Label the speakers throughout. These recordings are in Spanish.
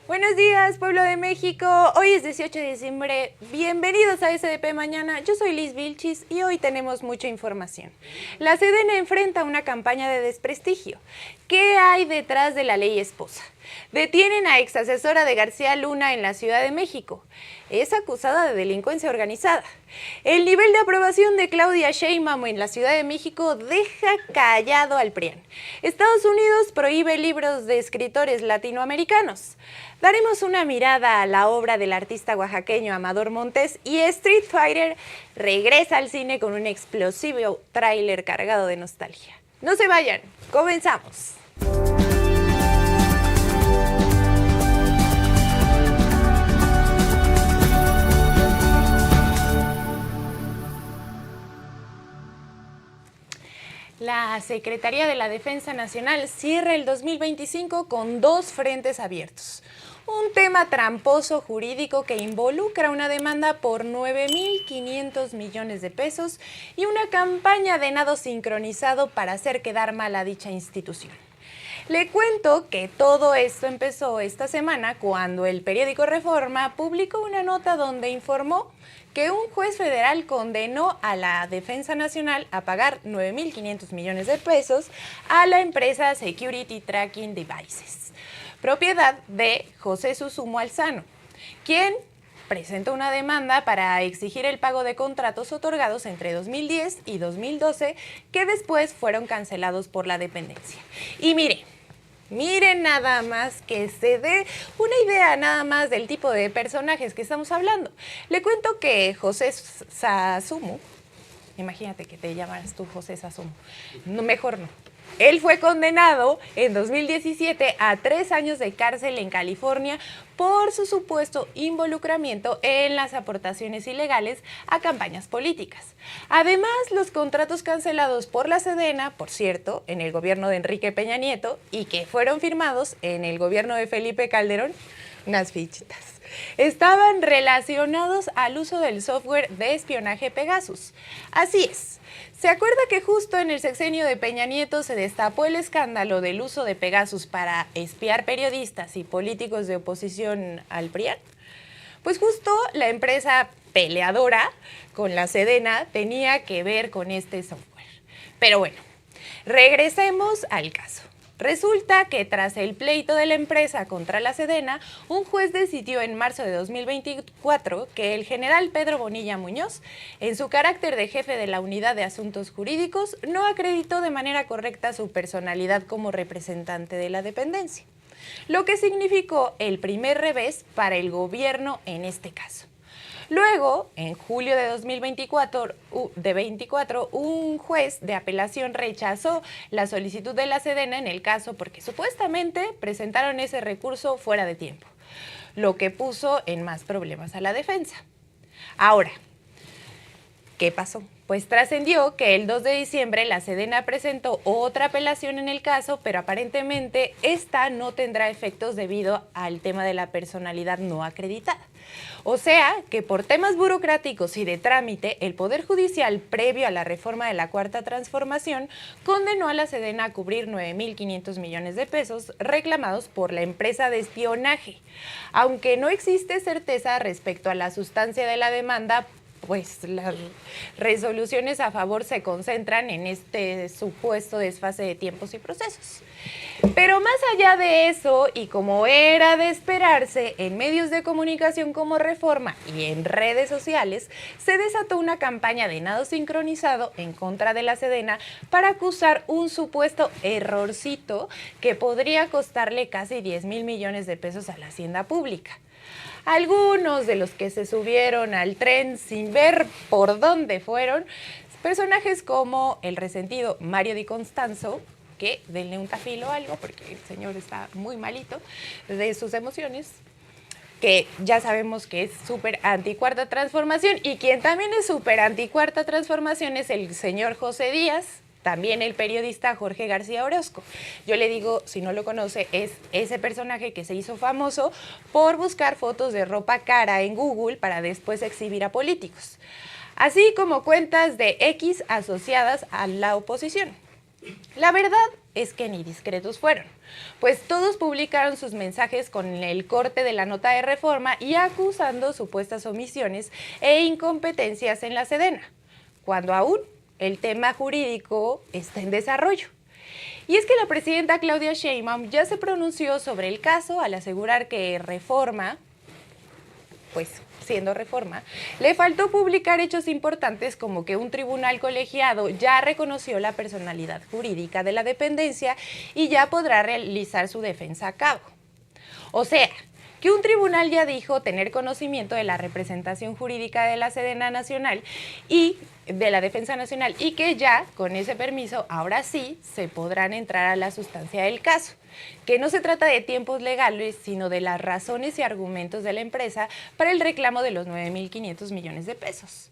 Speaker 1: Buenos días, pueblo de México. Hoy es 18 de diciembre. Bienvenidos a SDP Mañana. Yo soy Liz Vilchis y hoy tenemos mucha información. La Sedena enfrenta una campaña de desprestigio. ¿Qué hay detrás de la ley esposa? Detienen a exasesora de García Luna en la Ciudad de México. Es acusada de delincuencia organizada. El nivel de aprobación de Claudia Sheinbaum en la Ciudad de México deja callado al PRIAN. Estados Unidos prohíbe libros de escritores latinoamericanos. Daremos una mirada a la obra del artista oaxaqueño Amador Montes y Street Fighter regresa al cine con un explosivo tráiler cargado de nostalgia. No se vayan, comenzamos. La Secretaría de la Defensa Nacional cierra el 2025 con dos frentes abiertos. Un tema tramposo jurídico que involucra una demanda por 9.500 millones de pesos y una campaña de nado sincronizado para hacer quedar mal a dicha institución. Le cuento que todo esto empezó esta semana cuando el periódico Reforma publicó una nota donde informó que un juez federal condenó a la Defensa Nacional a pagar 9.500 millones de pesos a la empresa Security Tracking Devices, propiedad de José Susumo Alzano, quien presentó una demanda para exigir el pago de contratos otorgados entre 2010 y 2012 que después fueron cancelados por la dependencia. Y miren nada más que se dé una idea nada más del tipo de personajes que estamos hablando. Le cuento que José Susumo, imagínate que te llamas tú José Susumo, no, mejor no. Él fue condenado en 2017 a 3 años de cárcel en California por su supuesto involucramiento en las aportaciones ilegales a campañas políticas. Además, los contratos cancelados por la Sedena, por cierto, en el gobierno de Enrique Peña Nieto y que fueron firmados en el gobierno de Felipe Calderón, unas fichitas, estaban relacionados al uso del software de espionaje Pegasus. Así es. ¿Se acuerda que justo en el sexenio de Peña Nieto se destapó el escándalo del uso de Pegasus para espiar periodistas y políticos de oposición al PRIAN? Pues justo la empresa peleadora con la Sedena tenía que ver con este software. Pero bueno, regresemos al caso. Resulta que tras el pleito de la empresa contra la Sedena, un juez decidió en marzo de 2024 que el general Pedro Bonilla Muñoz, en su carácter de jefe de la Unidad de Asuntos Jurídicos, no acreditó de manera correcta su personalidad como representante de la dependencia, lo que significó el primer revés para el gobierno en este caso. Luego, en julio de 2024, un juez de apelación rechazó la solicitud de la Sedena en el caso porque supuestamente presentaron ese recurso fuera de tiempo, lo que puso en más problemas a la defensa. Ahora, ¿qué pasó? Pues trascendió que el 2 de diciembre la Sedena presentó otra apelación en el caso, pero aparentemente esta no tendrá efectos debido al tema de la personalidad no acreditada. O sea, que por temas burocráticos y de trámite, el Poder Judicial, previo a la reforma de la Cuarta Transformación, condenó a la Sedena a cubrir 9.500 millones de pesos reclamados por la empresa de espionaje. Aunque no existe certeza respecto a la sustancia de la demanda, pues las resoluciones a favor se concentran en este supuesto desfase de tiempos y procesos. Pero más allá de eso, y como era de esperarse, en medios de comunicación como Reforma y en redes sociales, se desató una campaña de nado sincronizado en contra de la Sedena para acusar un supuesto errorcito que podría costarle casi 10,000 millones de pesos a la hacienda pública. Algunos de los que se subieron al tren sin ver por dónde fueron, personajes como el resentido Mario Di Constanzo, que denle un tafilo o algo, porque el señor está muy malito de sus emociones, que ya sabemos que es súper anti-cuarta transformación, y quien también es súper anti-cuarta transformación es el señor José Díaz, también el periodista Jorge García Orozco. Yo le digo, si no lo conoce, es ese personaje que se hizo famoso por buscar fotos de ropa cara en Google para después exhibir a políticos, así como cuentas de X asociadas a la oposición. La verdad es que ni discretos fueron, pues todos publicaron sus mensajes con el corte de la nota de Reforma y acusando supuestas omisiones e incompetencias en la Sedena, cuando aún el tema jurídico está en desarrollo. Y es que la presidenta Claudia Sheinbaum ya se pronunció sobre el caso al asegurar que Reforma, pues siendo Reforma, le faltó publicar hechos importantes como que un tribunal colegiado ya reconoció la personalidad jurídica de la dependencia y ya podrá realizar su defensa a cabo. O sea, que un tribunal ya dijo tener conocimiento de la representación jurídica de la Sedena Nacional y de la Defensa Nacional y que ya, con ese permiso, ahora sí se podrán entrar a la sustancia del caso, que no se trata de tiempos legales, sino de las razones y argumentos de la empresa para el reclamo de los 9.500 millones de pesos.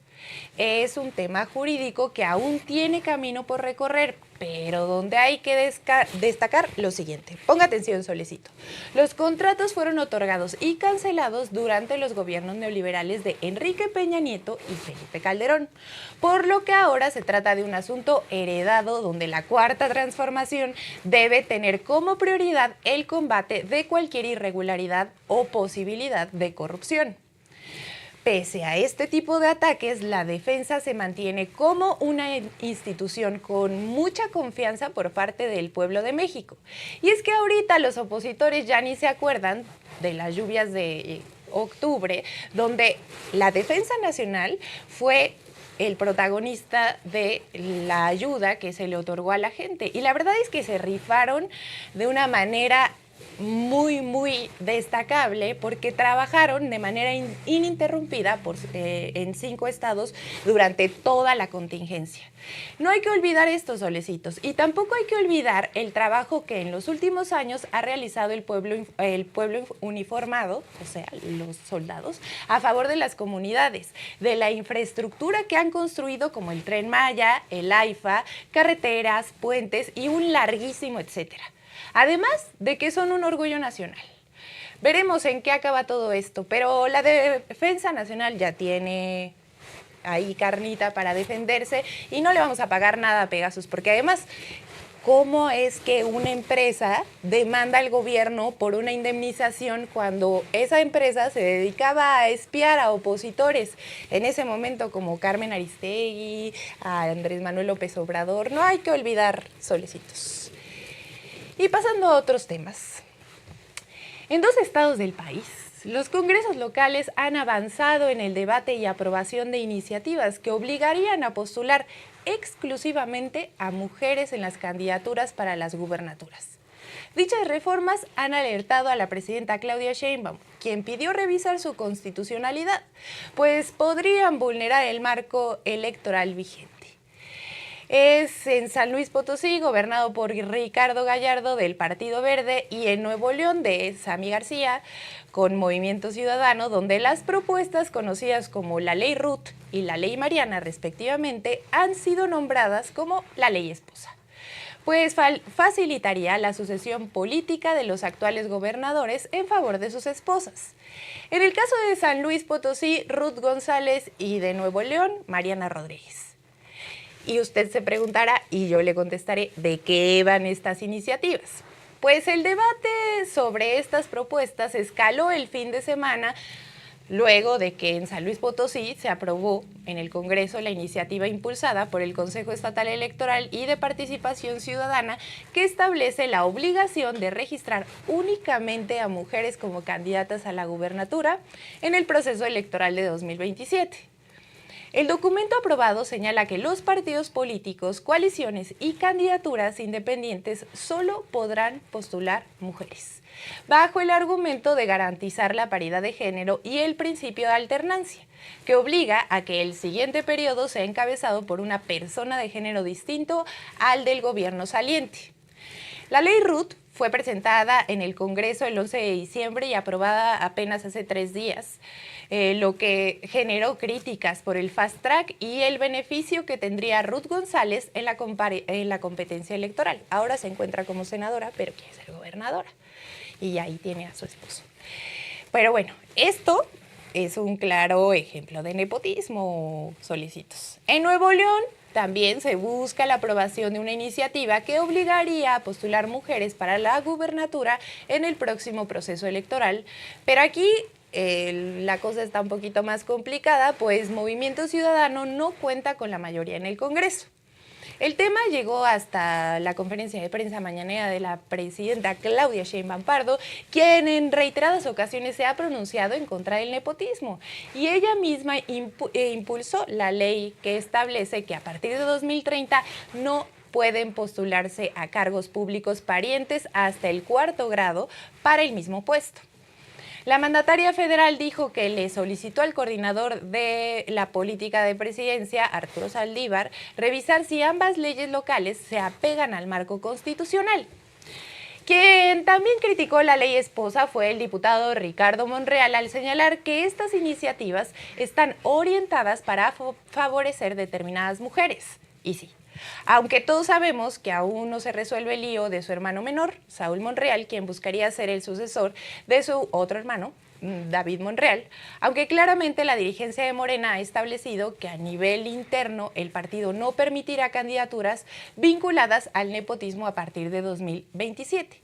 Speaker 1: Es un tema jurídico que aún tiene camino por recorrer, pero donde hay que destacar lo siguiente. Ponga atención, Solecito. Los contratos fueron otorgados y cancelados durante los gobiernos neoliberales de Enrique Peña Nieto y Felipe Calderón, por lo que ahora se trata de un asunto heredado donde la Cuarta Transformación debe tener como prioridad el combate de cualquier irregularidad o posibilidad de corrupción. Pese a este tipo de ataques, la defensa se mantiene como una institución con mucha confianza por parte del pueblo de México. Y es que ahorita los opositores ya ni se acuerdan de las lluvias de octubre, donde la Defensa Nacional fue el protagonista de la ayuda que se le otorgó a la gente. Y la verdad es que se rifaron de una manera muy destacable porque trabajaron de manera ininterrumpida en 5 estados durante toda la contingencia. No hay que olvidar estos solecitos y tampoco hay que olvidar el trabajo que en los últimos años ha realizado el pueblo uniformado, o sea, los soldados, a favor de las comunidades, de la infraestructura que han construido como el Tren Maya, el AIFA, carreteras, puentes y un larguísimo etcétera. Además de que son un orgullo nacional. Veremos en qué acaba todo esto, pero la Defensa Nacional ya tiene ahí carnita para defenderse y no le vamos a pagar nada a Pegasus, porque además, ¿cómo es que una empresa demanda al gobierno por una indemnización cuando esa empresa se dedicaba a espiar a opositores? En ese momento, como Carmen Aristegui, a Andrés Manuel López Obrador, no hay que olvidar, solecitos. Y pasando a otros temas. En 2 estados del país, los congresos locales han avanzado en el debate y aprobación de iniciativas que obligarían a postular exclusivamente a mujeres en las candidaturas para las gubernaturas. Dichas reformas han alertado a la presidenta Claudia Sheinbaum, quien pidió revisar su constitucionalidad, pues podrían vulnerar el marco electoral vigente. Es en San Luis Potosí, gobernado por Ricardo Gallardo del Partido Verde, y en Nuevo León de Sammy García, con Movimiento Ciudadano, donde las propuestas conocidas como la Ley Ruth y la Ley Mariana, respectivamente, han sido nombradas como la Ley Esposa, pues facilitaría la sucesión política de los actuales gobernadores en favor de sus esposas. En el caso de San Luis Potosí, Ruth González, y de Nuevo León, Mariana Rodríguez. Y usted se preguntará, y yo le contestaré, ¿de qué van estas iniciativas? Pues el debate sobre estas propuestas escaló el fin de semana, luego de que en San Luis Potosí se aprobó en el Congreso la iniciativa impulsada por el Consejo Estatal Electoral y de Participación Ciudadana que establece la obligación de registrar únicamente a mujeres como candidatas a la gubernatura en el proceso electoral de 2027. El documento aprobado señala que los partidos políticos, coaliciones y candidaturas independientes solo podrán postular mujeres, bajo el argumento de garantizar la paridad de género y el principio de alternancia, que obliga a que el siguiente periodo sea encabezado por una persona de género distinto al del gobierno saliente. La Ley Ruth fue presentada en el Congreso el 11 de diciembre y aprobada apenas hace 3 días, lo que generó críticas por el fast track y el beneficio que tendría Ruth González en la competencia electoral. Ahora se encuentra como senadora, pero quiere ser gobernadora. Y ahí tiene a su esposo. Pero bueno, esto es un claro ejemplo de nepotismo, Solecitos. En Nuevo León también se busca la aprobación de una iniciativa que obligaría a postular mujeres para la gubernatura en el próximo proceso electoral. Pero aquí la cosa está un poquito más complicada, pues Movimiento Ciudadano no cuenta con la mayoría en el Congreso. El tema llegó hasta la conferencia de prensa mañanera de la presidenta Claudia Sheinbaum Pardo, quien en reiteradas ocasiones se ha pronunciado en contra del nepotismo. Y ella misma impulsó la ley que establece que a partir de 2030 no pueden postularse a cargos públicos parientes hasta el 4º grado para el mismo puesto. La mandataria federal dijo que le solicitó al coordinador de la política de presidencia, Arturo Saldívar, revisar si ambas leyes locales se apegan al marco constitucional. Quien también criticó la ley esposa fue el diputado Ricardo Monreal al señalar que estas iniciativas están orientadas para favorecer determinadas mujeres. Y sí, aunque todos sabemos que aún no se resuelve el lío de su hermano menor, Saúl Monreal, quien buscaría ser el sucesor de su otro hermano, David Monreal, aunque claramente la dirigencia de Morena ha establecido que a nivel interno el partido no permitirá candidaturas vinculadas al nepotismo a partir de 2027.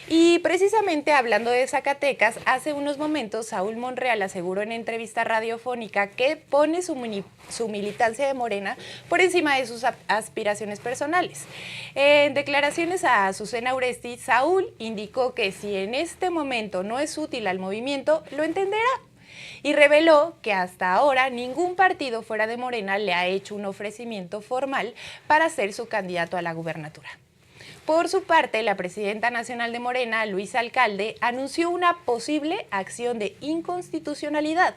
Speaker 1: Y precisamente hablando de Zacatecas, hace unos momentos Saúl Monreal aseguró en entrevista radiofónica que pone su militancia de Morena por encima de sus aspiraciones personales. En declaraciones a Azucena Uresti, Saúl indicó que si en este momento no es útil al movimiento, lo entenderá. Y reveló que hasta ahora ningún partido fuera de Morena le ha hecho un ofrecimiento formal para ser su candidato a la gubernatura. Por su parte, la presidenta nacional de Morena, Luisa Alcalde, anunció una posible acción de inconstitucionalidad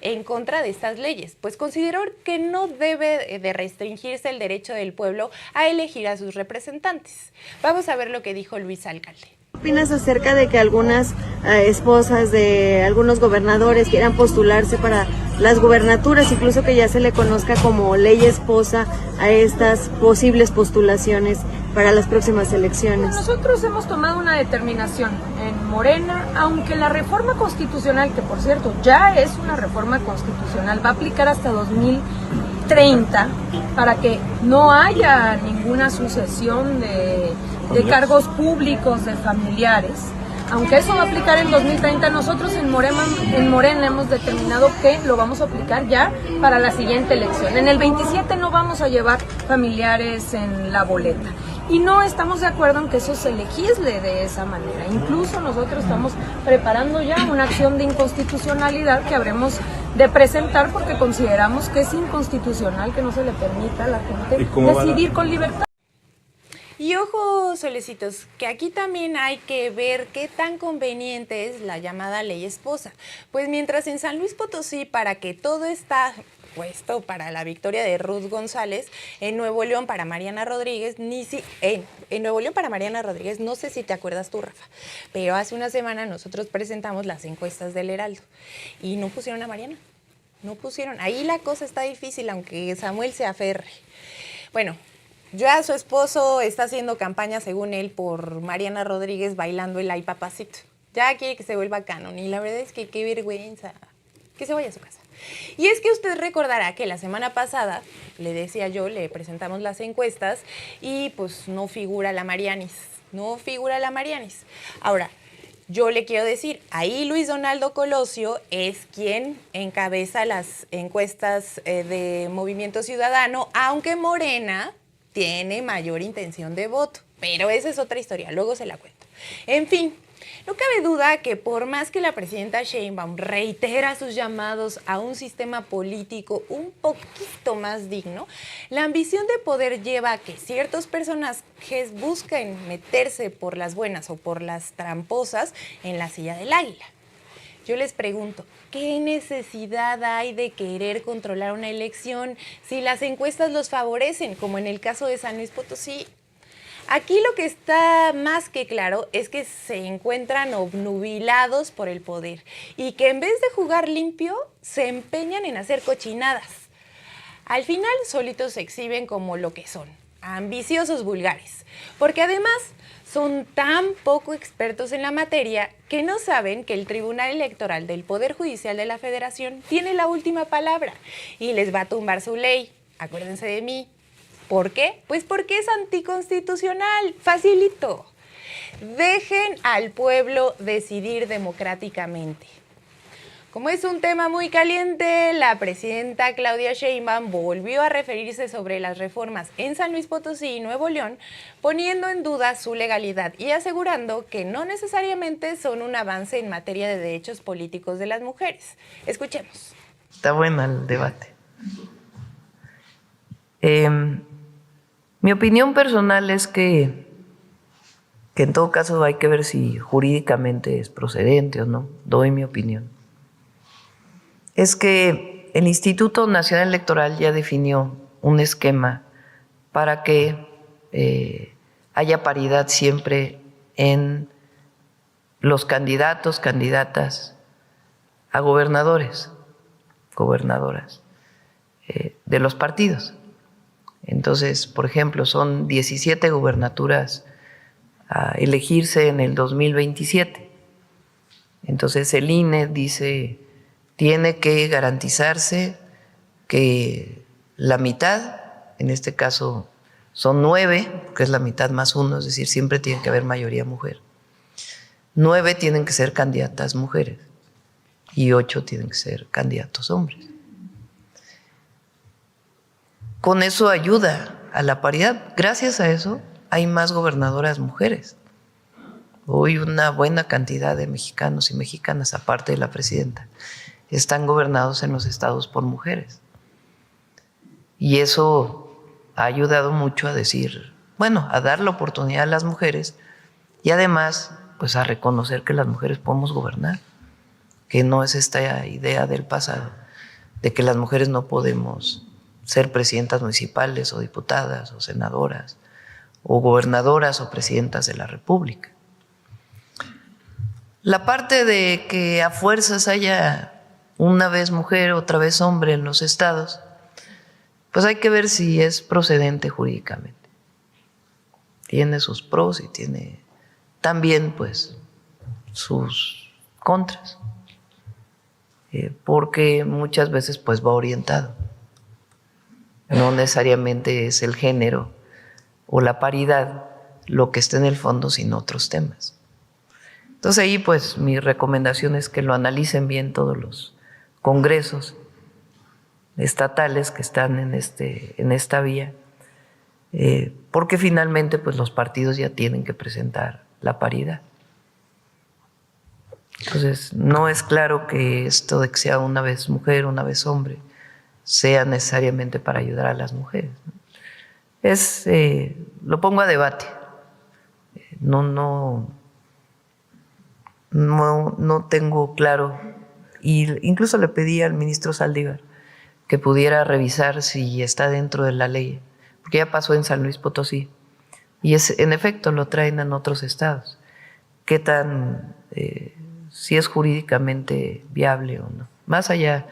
Speaker 1: en contra de estas leyes, pues consideró que no debe de restringirse el derecho del pueblo a elegir a sus representantes. Vamos a ver lo que dijo Luisa Alcalde.
Speaker 2: ¿Qué opinas acerca de que algunas esposas de algunos gobernadores quieran postularse para las gubernaturas, incluso que ya se le conozca como ley esposa a estas posibles postulaciones para las próximas elecciones?
Speaker 3: Nosotros hemos tomado una determinación en Morena, aunque la reforma constitucional, que por cierto ya es una reforma constitucional, va a aplicar hasta 2030 para que no haya ninguna sucesión de cargos públicos de familiares. Aunque eso va a aplicar en 2030, nosotros en Morena hemos determinado que lo vamos a aplicar ya para la siguiente elección. En el 27 no vamos a llevar familiares en la boleta. Y no estamos de acuerdo en que eso se legisle de esa manera. Incluso nosotros estamos preparando ya una acción de inconstitucionalidad que habremos de presentar porque consideramos que es inconstitucional que no se le permita a la gente decidir con libertad.
Speaker 1: Y ojo, Solecitos, que aquí también hay que ver qué tan conveniente es la llamada ley esposa. Pues mientras en San Luis Potosí, para que todo está puesto para la victoria de Ruth González, en Nuevo León para Mariana Rodríguez, en Nuevo León para Mariana Rodríguez, no sé si te acuerdas tú, Rafa, pero hace una semana nosotros presentamos las encuestas del Heraldo y no pusieron a Mariana, no pusieron. Ahí la cosa está difícil, aunque Samuel se aferre. Bueno, ya su esposo está haciendo campaña, según él, por Mariana Rodríguez bailando el Ay Papacito. Ya quiere que se vuelva canon y la verdad es que qué vergüenza. Que se vaya a su casa. Y es que usted recordará que la semana pasada, le decía yo, le presentamos las encuestas y pues no figura la Marianis. No figura la Marianis. Ahora, yo le quiero decir, ahí Luis Donaldo Colosio es quien encabeza las encuestas de Movimiento Ciudadano, aunque Morena tiene mayor intención de voto. Pero esa es otra historia, luego se la cuento. En fin, no cabe duda que por más que la presidenta Sheinbaum reitera sus llamados a un sistema político un poquito más digno, la ambición de poder lleva a que ciertos personajes busquen meterse por las buenas o por las tramposas en la silla del águila. Yo les pregunto, ¿qué necesidad hay de querer controlar una elección si las encuestas los favorecen, como en el caso de San Luis Potosí? Aquí lo que está más que claro es que se encuentran obnubilados por el poder y que en vez de jugar limpio, se empeñan en hacer cochinadas. Al final, solitos se exhiben como lo que son, ambiciosos vulgares, porque además son tan poco expertos en la materia que no saben que el Tribunal Electoral del Poder Judicial de la Federación tiene la última palabra y les va a tumbar su ley. Acuérdense de mí. ¿Por qué? Pues porque es anticonstitucional, facilito. Dejen al pueblo decidir democráticamente. Como es un tema muy caliente, la presidenta Claudia Sheinbaum volvió a referirse sobre las reformas en San Luis Potosí y Nuevo León, poniendo en duda su legalidad y asegurando que no necesariamente son un avance en materia de derechos políticos de las mujeres. Escuchemos.
Speaker 4: Está bueno el debate. Mi opinión personal es que en todo caso hay que ver si jurídicamente es procedente o no. Doy mi opinión. Es que el Instituto Nacional Electoral ya definió un esquema para que haya paridad siempre en los candidatos, candidatas a gobernadores, gobernadoras de los partidos. Entonces, por ejemplo, son 17 gubernaturas a elegirse en el 2027. Entonces el INE dice, tiene que garantizarse que la mitad, en este caso son 9, que es la mitad más 1, es decir, siempre tiene que haber mayoría mujer. 9 tienen que ser candidatas mujeres y 8 tienen que ser candidatos hombres. Con eso ayuda a la paridad. Gracias a eso hay más gobernadoras mujeres. Hoy una buena cantidad de mexicanos y mexicanas, aparte de la presidenta, están gobernados en los estados por mujeres. Y eso ha ayudado mucho a decir, bueno, a dar la oportunidad a las mujeres y además, pues a reconocer que las mujeres podemos gobernar, que no es esta idea del pasado de que las mujeres no podemos ser presidentas municipales o diputadas o senadoras o gobernadoras o presidentas de la República. La parte de que a fuerzas haya una vez mujer, otra vez hombre en los estados, pues hay que ver si es procedente jurídicamente. Tiene sus pros y tiene también pues sus contras, porque muchas veces pues va orientado. No necesariamente es el género o la paridad lo que está en el fondo, sino otros temas. Entonces ahí pues mi recomendación es que lo analicen bien todos los congresos estatales que están en esta vía, porque finalmente pues los partidos ya tienen que presentar la paridad. Entonces no es claro que esto de que sea una vez mujer, una vez hombre, sea necesariamente para ayudar a las mujeres. Lo pongo a debate. No tengo claro, y incluso le pedí al ministro Saldívar que pudiera revisar si está dentro de la ley, porque ya pasó en San Luis Potosí y en efecto lo traen en otros estados. ¿Qué tan, si es jurídicamente viable o no? Más allá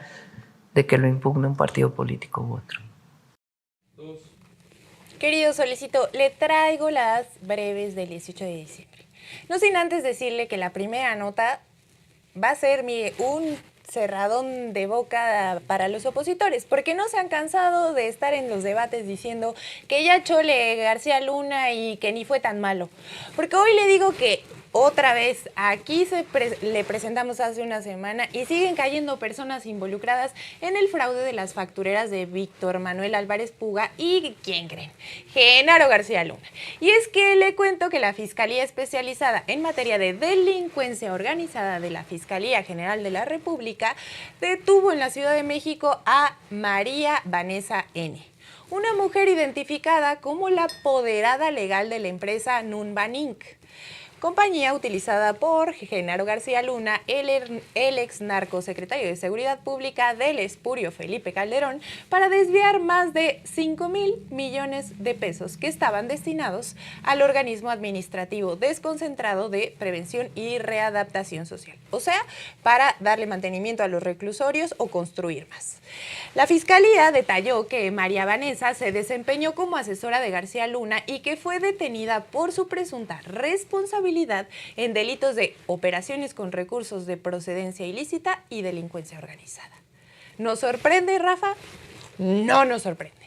Speaker 4: de que lo impugne un partido político u otro.
Speaker 1: Querido Solicito, le traigo las breves del 18 de diciembre. No sin antes decirle que la primera nota va a ser, mire, un cerradón de boca para los opositores, porque no se han cansado de estar en los debates diciendo que ya Chole García Luna y que ni fue tan malo. Porque hoy le digo que otra vez, aquí le presentamos hace una semana y siguen cayendo personas involucradas en el fraude de las factureras de Víctor Manuel Álvarez Puga y, ¿quién creen? Genaro García Luna. Y es que le cuento que la Fiscalía Especializada en materia de delincuencia organizada de la Fiscalía General de la República detuvo en la Ciudad de México a María Vanessa N., una mujer identificada como la apoderada legal de la empresa Nunban Inc., compañía utilizada por Genaro García Luna, el ex narcosecretario de Seguridad Pública del Espurio Felipe Calderón, para desviar más de 5,000 millones de pesos que estaban destinados al organismo administrativo desconcentrado de prevención y readaptación social, o sea, para darle mantenimiento a los reclusorios o construir más. La Fiscalía detalló que María Vanessa se desempeñó como asesora de García Luna y que fue detenida por su presunta responsabilidad en delitos de operaciones con recursos de procedencia ilícita y delincuencia organizada. ¿Nos sorprende, Rafa? No nos sorprende.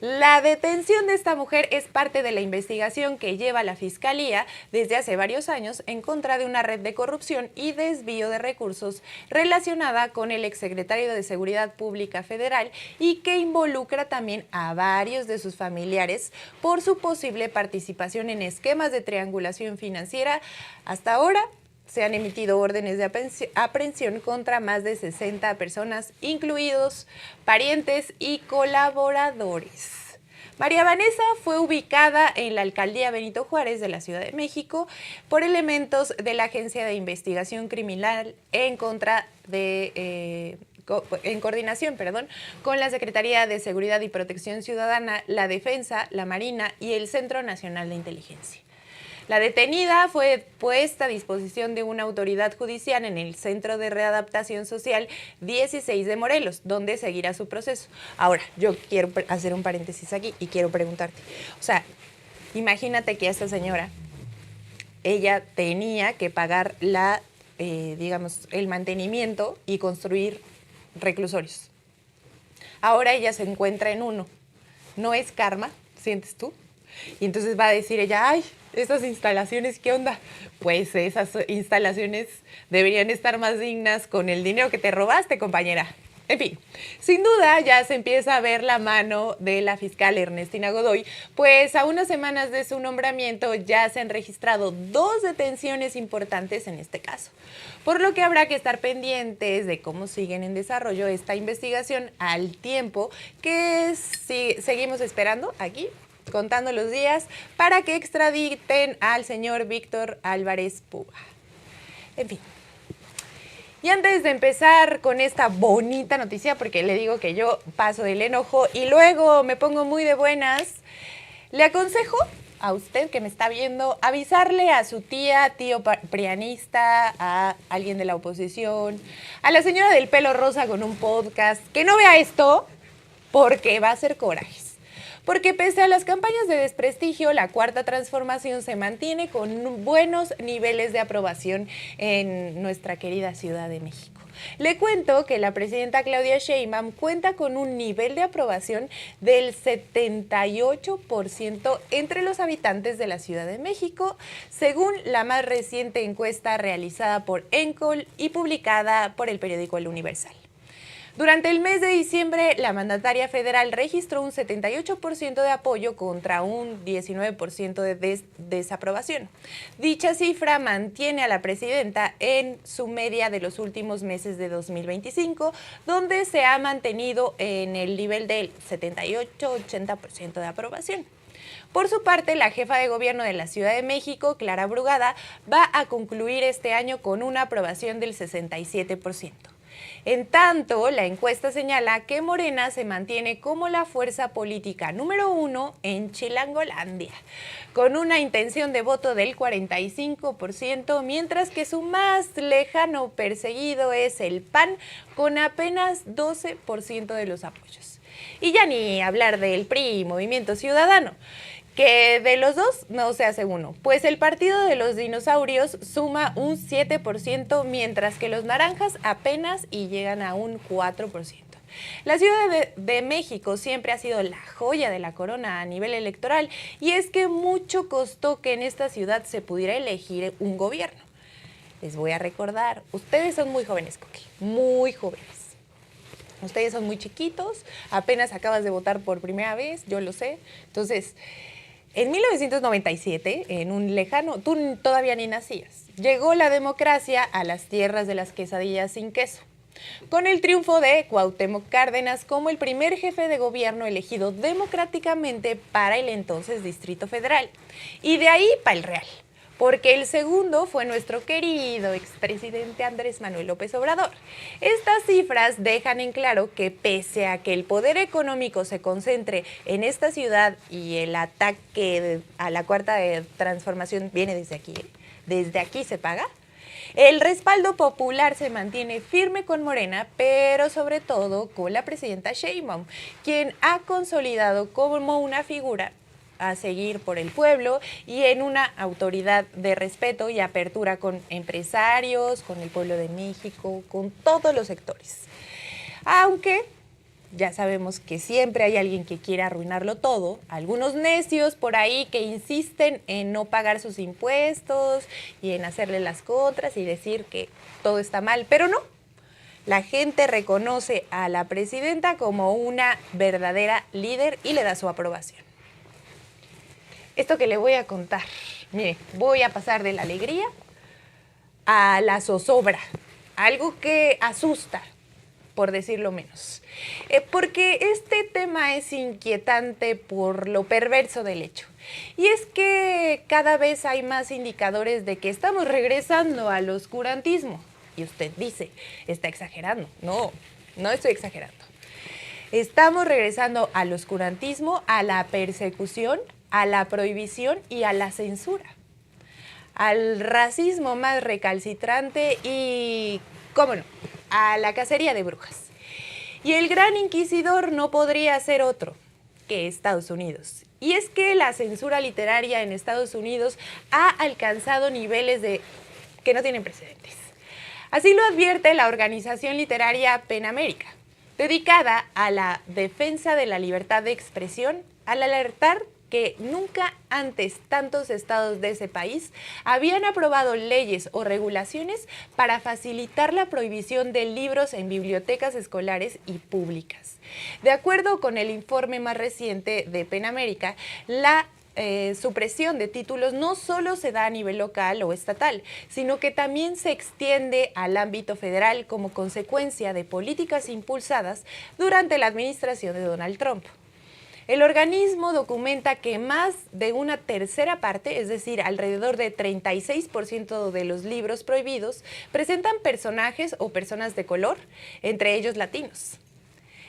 Speaker 1: La detención de esta mujer es parte de la investigación que lleva la Fiscalía desde hace varios años en contra de una red de corrupción y desvío de recursos relacionada con el exsecretario de Seguridad Pública Federal y que involucra también a varios de sus familiares por su posible participación en esquemas de triangulación financiera. Hasta ahora se han emitido órdenes de aprehensión contra más de 60 personas, incluidos parientes y colaboradores. María Vanessa fue ubicada en la alcaldía Benito Juárez de la Ciudad de México por elementos de la Agencia de Investigación Criminal en coordinación con la Secretaría de Seguridad y Protección Ciudadana, la Defensa, la Marina y el Centro Nacional de Inteligencia. La detenida fue puesta a disposición de una autoridad judicial en el Centro de Readaptación Social 16 de Morelos, donde seguirá su proceso. Ahora, yo quiero hacer un paréntesis aquí y quiero preguntarte, o sea, imagínate que a esta señora, ella tenía que pagar el mantenimiento y construir reclusorios. Ahora ella se encuentra en uno. ¿No es karma? ¿Sientes tú? Y entonces va a decir ella, ay, esas instalaciones, ¿qué onda? Pues esas instalaciones deberían estar más dignas con el dinero que te robaste, compañera. En fin, sin duda ya se empieza a ver la mano de la fiscal Ernestina Godoy, pues a unas semanas de su nombramiento ya se han registrado 2 detenciones importantes en este caso, por lo que habrá que estar pendientes de cómo siguen en desarrollo esta investigación al tiempo que seguimos esperando aquí, contando los días para que extraditen al señor Víctor Álvarez Puga. En fin. Y antes de empezar con esta bonita noticia, porque le digo que yo paso del enojo y luego me pongo muy de buenas, le aconsejo a usted que me está viendo avisarle a su tío prianista, a alguien de la oposición, a la señora del pelo rosa con un podcast, que no vea esto porque va a hacer corajes. Porque pese a las campañas de desprestigio, la Cuarta Transformación se mantiene con buenos niveles de aprobación en nuestra querida Ciudad de México. Le cuento que la presidenta Claudia Sheinbaum cuenta con un nivel de aprobación del 78% entre los habitantes de la Ciudad de México, según la más reciente encuesta realizada por ENCOL y publicada por el periódico El Universal. Durante el mes de diciembre, la mandataria federal registró un 78% de apoyo contra un 19% de desaprobación. Dicha cifra mantiene a la presidenta en su media de los últimos meses de 2025, donde se ha mantenido en el nivel del 78-80% de aprobación. Por su parte, la jefa de gobierno de la Ciudad de México, Clara Brugada, va a concluir este año con una aprobación del 67%. En tanto, la encuesta señala que Morena se mantiene como la fuerza política número 1 en Chilangolandia, con una intención de voto del 45%, mientras que su más lejano perseguido es el PAN, con apenas 12% de los apoyos. Y ya ni hablar del PRI, Movimiento Ciudadano, que de los dos no se hace uno, pues el partido de los dinosaurios suma un 7%, mientras que los naranjas apenas y llegan a un 4%. La Ciudad de México siempre ha sido la joya de la corona a nivel electoral, y es que mucho costó que en esta ciudad se pudiera elegir un gobierno. Les voy a recordar, ustedes son muy jóvenes, Coqui, muy jóvenes. Ustedes son muy chiquitos, apenas acabas de votar por primera vez, yo lo sé. Entonces, en 1997, en un lejano, tú todavía ni nacías, llegó la democracia a las tierras de las quesadillas sin queso, con el triunfo de Cuauhtémoc Cárdenas como el primer jefe de gobierno elegido democráticamente para el entonces Distrito Federal. Y de ahí para el Real, porque el segundo fue nuestro querido expresidente Andrés Manuel López Obrador. Estas cifras dejan en claro que pese a que el poder económico se concentre en esta ciudad y el ataque a la cuarta transformación viene desde aquí se paga, el respaldo popular se mantiene firme con Morena, pero sobre todo con la presidenta Sheinbaum, quien ha consolidado como una figura a seguir por el pueblo y en una autoridad de respeto y apertura con empresarios, con el pueblo de México, con todos los sectores. Aunque ya sabemos que siempre hay alguien que quiere arruinarlo todo, algunos necios por ahí que insisten en no pagar sus impuestos y en hacerle las contras y decir que todo está mal, pero no. La gente reconoce a la presidenta como una verdadera líder y le da su aprobación. Esto que le voy a contar, mire, voy a pasar de la alegría a la zozobra, algo que asusta, por decirlo menos. Porque este tema es inquietante por lo perverso del hecho. Y es que cada vez hay más indicadores de que estamos regresando al oscurantismo. Y usted dice, está exagerando. No, no estoy exagerando. Estamos regresando al oscurantismo, a la persecución, a la prohibición y a la censura. Al racismo más recalcitrante y, cómo no, a la cacería de brujas. Y el gran inquisidor no podría ser otro que Estados Unidos. Y es que la censura literaria en Estados Unidos ha alcanzado niveles que no tienen precedentes. Así lo advierte la organización literaria PEN América, dedicada a la defensa de la libertad de expresión, al alertar que nunca antes tantos estados de ese país habían aprobado leyes o regulaciones para facilitar la prohibición de libros en bibliotecas escolares y públicas. De acuerdo con el informe más reciente de PEN América, la supresión de títulos no solo se da a nivel local o estatal, sino que también se extiende al ámbito federal como consecuencia de políticas impulsadas durante la administración de Donald Trump. El organismo documenta que más de una tercera parte, es decir, alrededor de 36% de los libros prohibidos, presentan personajes o personas de color, entre ellos latinos.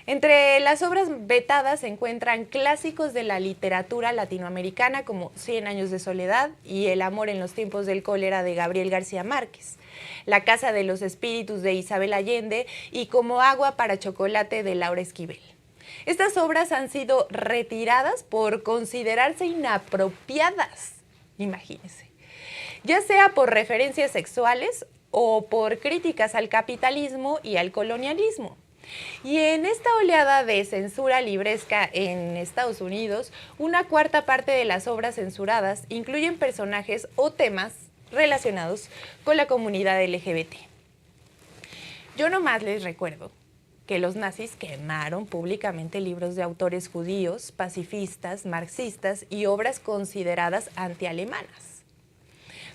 Speaker 1: Entre las obras vetadas se encuentran clásicos de la literatura latinoamericana como 100 años de soledad y El amor en los tiempos del cólera de Gabriel García Márquez, La casa de los espíritus de Isabel Allende y Como agua para chocolate de Laura Esquivel. Estas obras han sido retiradas por considerarse inapropiadas, imagínense, ya sea por referencias sexuales o por críticas al capitalismo y al colonialismo. Y en esta oleada de censura libresca en Estados Unidos, una cuarta parte de las obras censuradas incluyen personajes o temas relacionados con la comunidad LGBT. Yo nomás les recuerdo que los nazis quemaron públicamente libros de autores judíos, pacifistas, marxistas y obras consideradas antialemanas.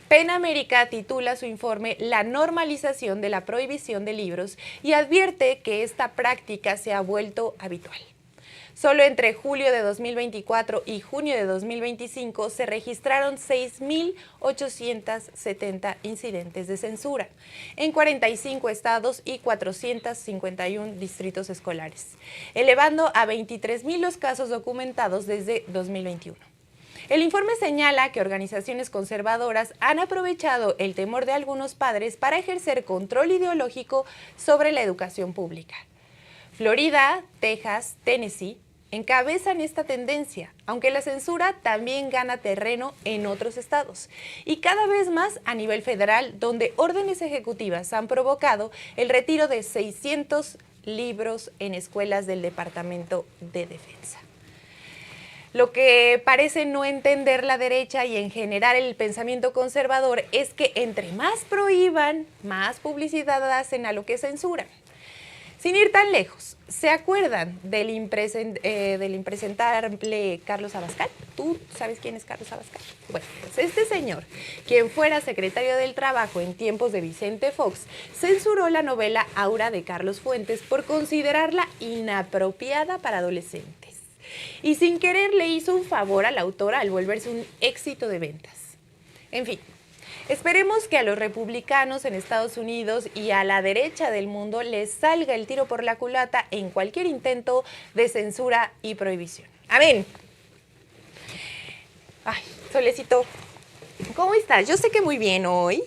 Speaker 1: PEN América titula su informe La normalización de la prohibición de libros y advierte que esta práctica se ha vuelto habitual. Solo entre julio de 2024 y junio de 2025 se registraron 6.870 incidentes de censura en 45 estados y 451 distritos escolares, elevando a 23.000 los casos documentados desde 2021. El informe señala que organizaciones conservadoras han aprovechado el temor de algunos padres para ejercer control ideológico sobre la educación pública. Florida, Texas, Tennessee encabezan esta tendencia, aunque la censura también gana terreno en otros estados y cada vez más a nivel federal, donde órdenes ejecutivas han provocado el retiro de 600 libros en escuelas del Departamento de Defensa. Lo que parece no entender la derecha y en general el pensamiento conservador es que entre más prohíban, más publicidad hacen a lo que censuran. Sin ir tan lejos, ¿se acuerdan del impresentable Carlos Abascal? ¿Tú sabes quién es Carlos Abascal? Bueno, pues este señor, quien fuera secretario del Trabajo en tiempos de Vicente Fox, censuró la novela Aura de Carlos Fuentes por considerarla inapropiada para adolescentes. Y sin querer le hizo un favor a la autora al volverse un éxito de ventas. En fin, Esperemos que a los republicanos en Estados Unidos y a la derecha del mundo les salga el tiro por la culata en cualquier intento de censura y prohibición. Amén. Ay, Solecito, ¿cómo estás? Yo sé que muy bien hoy.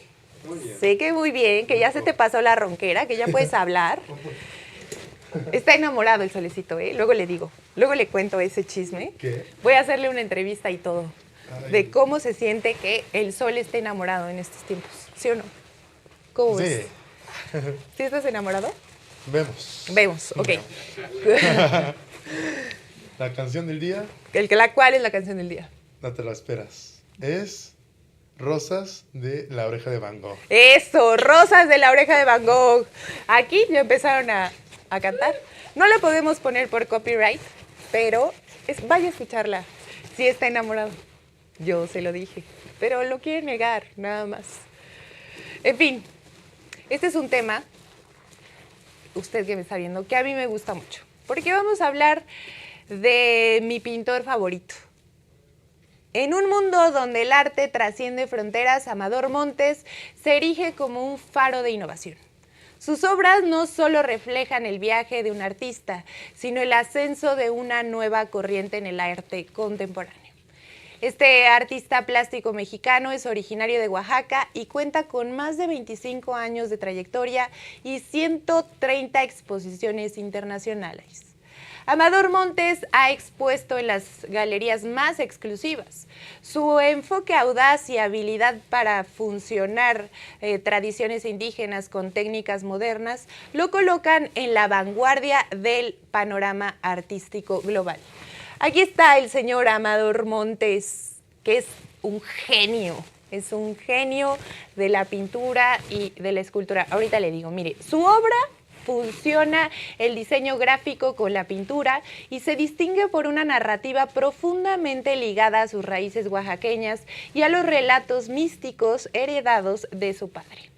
Speaker 5: Muy bien.
Speaker 1: Sé que muy bien, que ya se te pasó la ronquera, que ya puedes hablar. Está enamorado el Solecito, ¿eh? Luego le digo, luego le cuento ese chisme.
Speaker 5: ¿Qué?
Speaker 1: Voy a hacerle una entrevista y todo.
Speaker 5: Ay.
Speaker 1: De cómo se siente que el Sol esté enamorado en estos tiempos. ¿Sí o no? ¿Cómo ves?
Speaker 5: Sí.
Speaker 1: ¿Sí estás enamorado?
Speaker 5: Vemos.
Speaker 1: Vemos, ok.
Speaker 5: La canción del día,
Speaker 1: ¿Cuál es la canción del día?
Speaker 5: no te la esperas. Es Rosas de La Oreja de Van Gogh.
Speaker 1: Eso, Rosas de la Oreja de Van Gogh. Aquí ya empezaron a cantar. No la podemos poner por copyright, pero vaya a escucharla. Si está enamorado. Yo se lo dije, pero lo quiere negar, nada más. En fin, este es un tema, usted que me está viendo, que a mí me gusta mucho. Porque vamos a hablar de mi pintor favorito. En un mundo donde el arte trasciende fronteras, Amador Montes se erige como un faro de innovación. Sus obras no solo reflejan el viaje de un artista, sino el ascenso de una nueva corriente en el arte contemporáneo. Este artista plástico mexicano es originario de Oaxaca y cuenta con más de 25 años de trayectoria y 130 exposiciones internacionales. Amador Montes ha expuesto en las galerías más exclusivas. Su enfoque audaz y habilidad para funcionar tradiciones indígenas con técnicas modernas lo colocan en la vanguardia del panorama artístico global. Aquí está el señor Amador Montes, que es un genio de la pintura y de la escultura. Ahorita le digo, mire, su obra funciona el diseño gráfico con la pintura y se distingue por una narrativa profundamente ligada a sus raíces oaxaqueñas y a los relatos místicos heredados de su padre.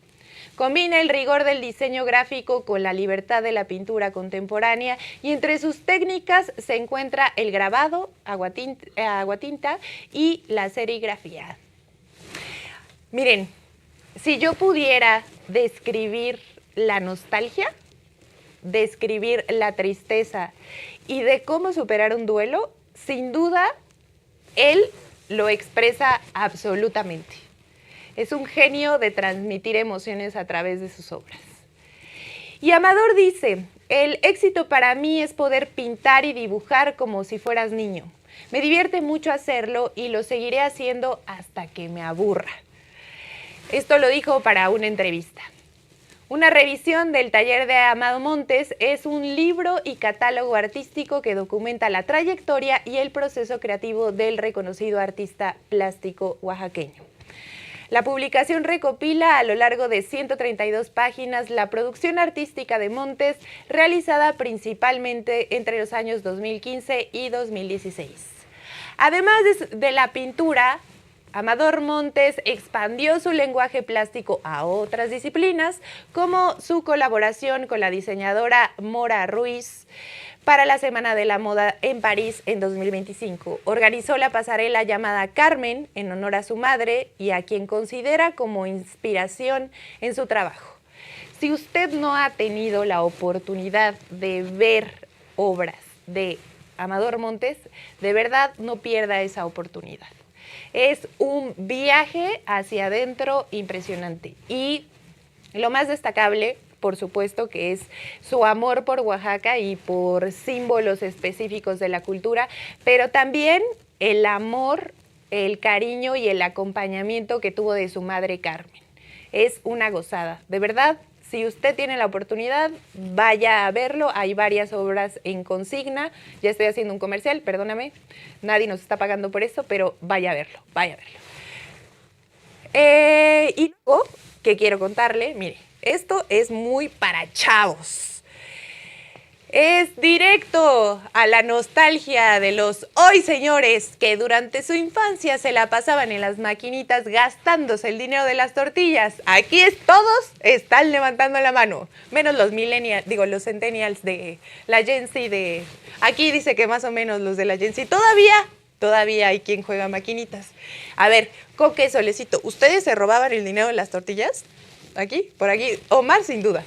Speaker 1: Combina el rigor del diseño gráfico con la libertad de la pintura contemporánea y entre sus técnicas se encuentra el grabado, aguatinta y la serigrafía. Miren, si yo pudiera describir la nostalgia, describir la tristeza y de cómo superar un duelo, sin duda, él lo expresa absolutamente. Es un genio de transmitir emociones a través de sus obras. Y Amador dice, el éxito para mí es poder pintar y dibujar como si fueras niño. Me divierte mucho hacerlo y lo seguiré haciendo hasta que me aburra. Esto lo dijo para una entrevista. Una revisión del taller de Amador Montes es un libro y catálogo artístico que documenta la trayectoria y el proceso creativo del reconocido artista plástico oaxaqueño. La publicación recopila a lo largo de 132 páginas la producción artística de Montes, realizada principalmente entre los años 2015 y 2016. Además de la pintura, Amador Montes expandió su lenguaje plástico a otras disciplinas, como su colaboración con la diseñadora Mora Ruiz para la Semana de la Moda en París en 2025. Organizó la pasarela llamada Carmen en honor a su madre y a quien considera como inspiración en su trabajo. Si usted no ha tenido la oportunidad de ver obras de Amador Montes, de verdad no pierda esa oportunidad. Es un viaje hacia adentro impresionante y lo más destacable, por supuesto, que es su amor por Oaxaca y por símbolos específicos de la cultura, pero también el amor, el cariño y el acompañamiento que tuvo de su madre Carmen. Es una gozada, de verdad. Si usted tiene la oportunidad, vaya a verlo. Hay varias obras en consigna. Ya estoy haciendo un comercial, perdóname. Nadie nos está pagando por eso, pero vaya a verlo, vaya a verlo. Y luego, ¿qué quiero contarle? Mire, esto es muy para chavos. Es directo a la nostalgia de los hoy señores que durante su infancia se la pasaban en las maquinitas gastándose el dinero de las tortillas. Aquí todos están levantando la mano, menos los millennials, los centennials de la Gen Z. Aquí dice que más o menos los de la Gen Z Todavía hay quien juega maquinitas. A ver, Coque, Solecito, ¿ustedes se robaban el dinero de las tortillas? ¿Aquí? ¿Por aquí? Omar, sin duda.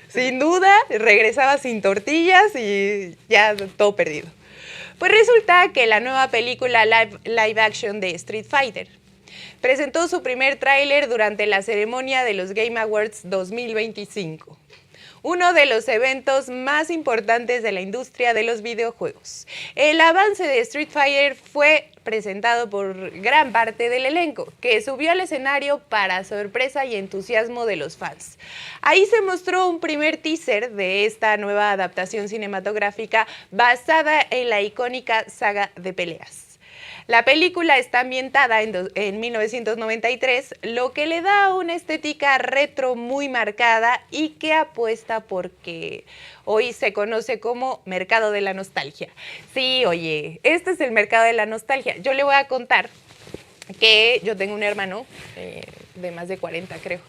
Speaker 1: Sin duda, regresaba sin tortillas y ya todo perdido. Pues resulta que la nueva película live action de Street Fighter presentó su primer tráiler durante la ceremonia de los Game Awards 2025. Uno de los eventos más importantes de la industria de los videojuegos. El avance de Street Fighter fue presentado por gran parte del elenco, que subió al escenario para sorpresa y entusiasmo de los fans. Ahí se mostró un primer teaser de esta nueva adaptación cinematográfica basada en la icónica saga de peleas. La película está ambientada en 1993, lo que le da una estética retro muy marcada y que apuesta porque hoy se conoce como mercado de la nostalgia. Sí, oye, este es el mercado de la nostalgia. Yo le voy a contar que yo tengo un hermano de más de 40, creo.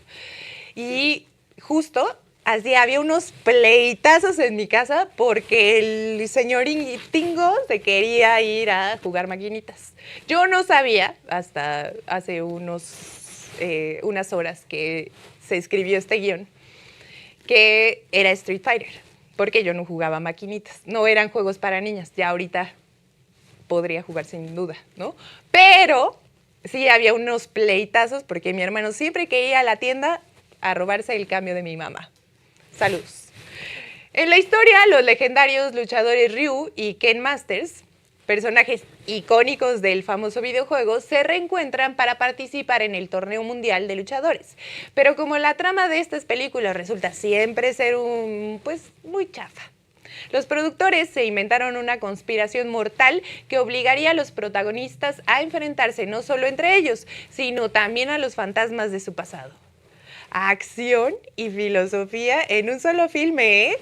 Speaker 1: Y justo así había unos pleitazos en mi casa porque el señor Tingo se quería ir a jugar maquinitas. Yo no sabía hasta hace unas horas que se escribió este guión que era Street Fighter, porque yo no jugaba maquinitas. No eran juegos para niñas, ya ahorita podría jugar sin duda, ¿no? Pero sí había unos pleitazos porque mi hermano siempre que iba a la tienda a robarse el cambio de mi mamá. Saludos. En la historia, los legendarios luchadores Ryu y Ken Masters, personajes icónicos del famoso videojuego, se reencuentran para participar en el torneo mundial de luchadores. Pero como la trama de estas películas resulta siempre ser muy chafa, los productores se inventaron una conspiración mortal que obligaría a los protagonistas a enfrentarse no solo entre ellos, sino también a los fantasmas de su pasado. Acción y filosofía en un solo filme, ¿eh?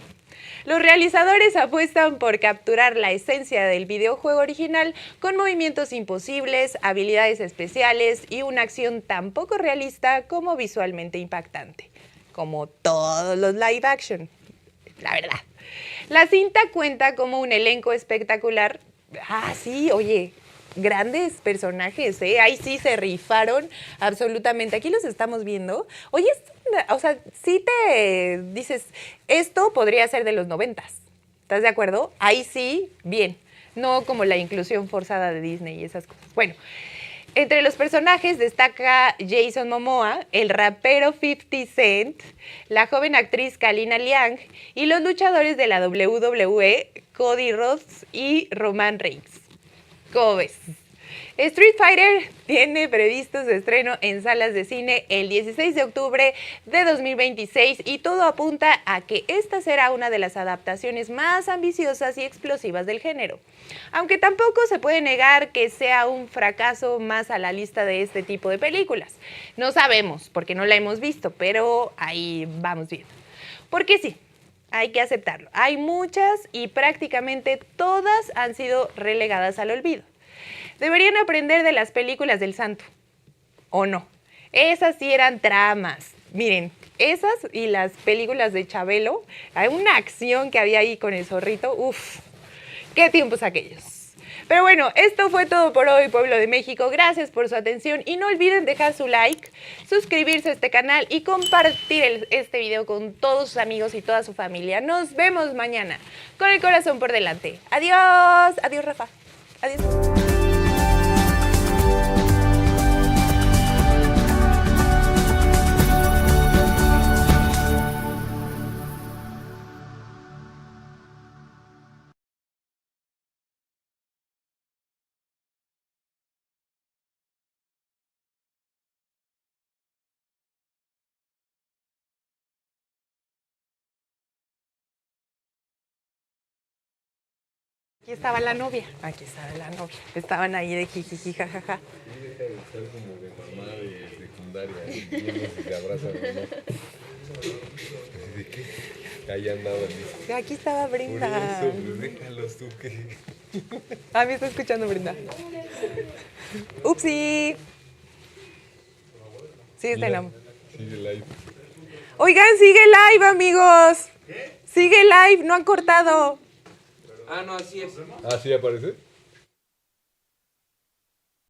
Speaker 1: Los realizadores apuestan por capturar la esencia del videojuego original con movimientos imposibles, habilidades especiales y una acción tan poco realista como visualmente impactante, como todos los live action, la verdad. La cinta cuenta como un elenco espectacular. Ah, sí, oye, grandes personajes, ¿eh? Ahí sí se rifaron absolutamente. Aquí los estamos viendo. Oye, o sea, sí te dices, esto podría ser de los 90s. ¿Estás de acuerdo? Ahí sí, bien. No como la inclusión forzada de Disney y esas cosas. Bueno, entre los personajes destaca Jason Momoa, el rapero 50 Cent, la joven actriz Kalina Liang y los luchadores de la WWE, Cody Rhodes y Roman Reigns. ¿Cómo ves? Street Fighter tiene previsto su estreno en salas de cine el 16 de octubre de 2026 y todo apunta a que esta será una de las adaptaciones más ambiciosas y explosivas del género. Aunque tampoco se puede negar que sea un fracaso más a la lista de este tipo de películas. No sabemos, porque no la hemos visto, pero ahí vamos viendo. Porque sí, hay que aceptarlo. Hay muchas y prácticamente todas han sido relegadas al olvido. Deberían aprender de las películas del Santo, ¿o no? Esas sí eran tramas. Miren, esas y las películas de Chabelo, hay una acción que había ahí con el zorrito. Uf, qué tiempos aquellos. Pero bueno, esto fue todo por hoy, pueblo de México. Gracias por su atención y no olviden dejar su like, suscribirse a este canal y compartir este video con todos sus amigos y toda su familia. Nos vemos mañana con el corazón por delante. Adiós. Adiós, Rafa. Adiós. Aquí estaba la novia. Aquí estaba la novia. Estaban ahí de jijiji, jajaja.
Speaker 6: Sí, deja de estar como de mamá de secundaria, viendo si se abrazan o no. ¿De qué? Ahí andaba Liz.
Speaker 1: Aquí estaba Brenda.
Speaker 6: Por eso, pues déjalos tú que...
Speaker 1: Ah, me está escuchando Brenda. Upsi. Sí, está en la...
Speaker 6: Sigue live.
Speaker 1: Oigan, sigue live, amigos. ¿Qué? Sigue live, no han cortado.
Speaker 7: Ah, no, así es.
Speaker 6: ¿Ah, sí aparece?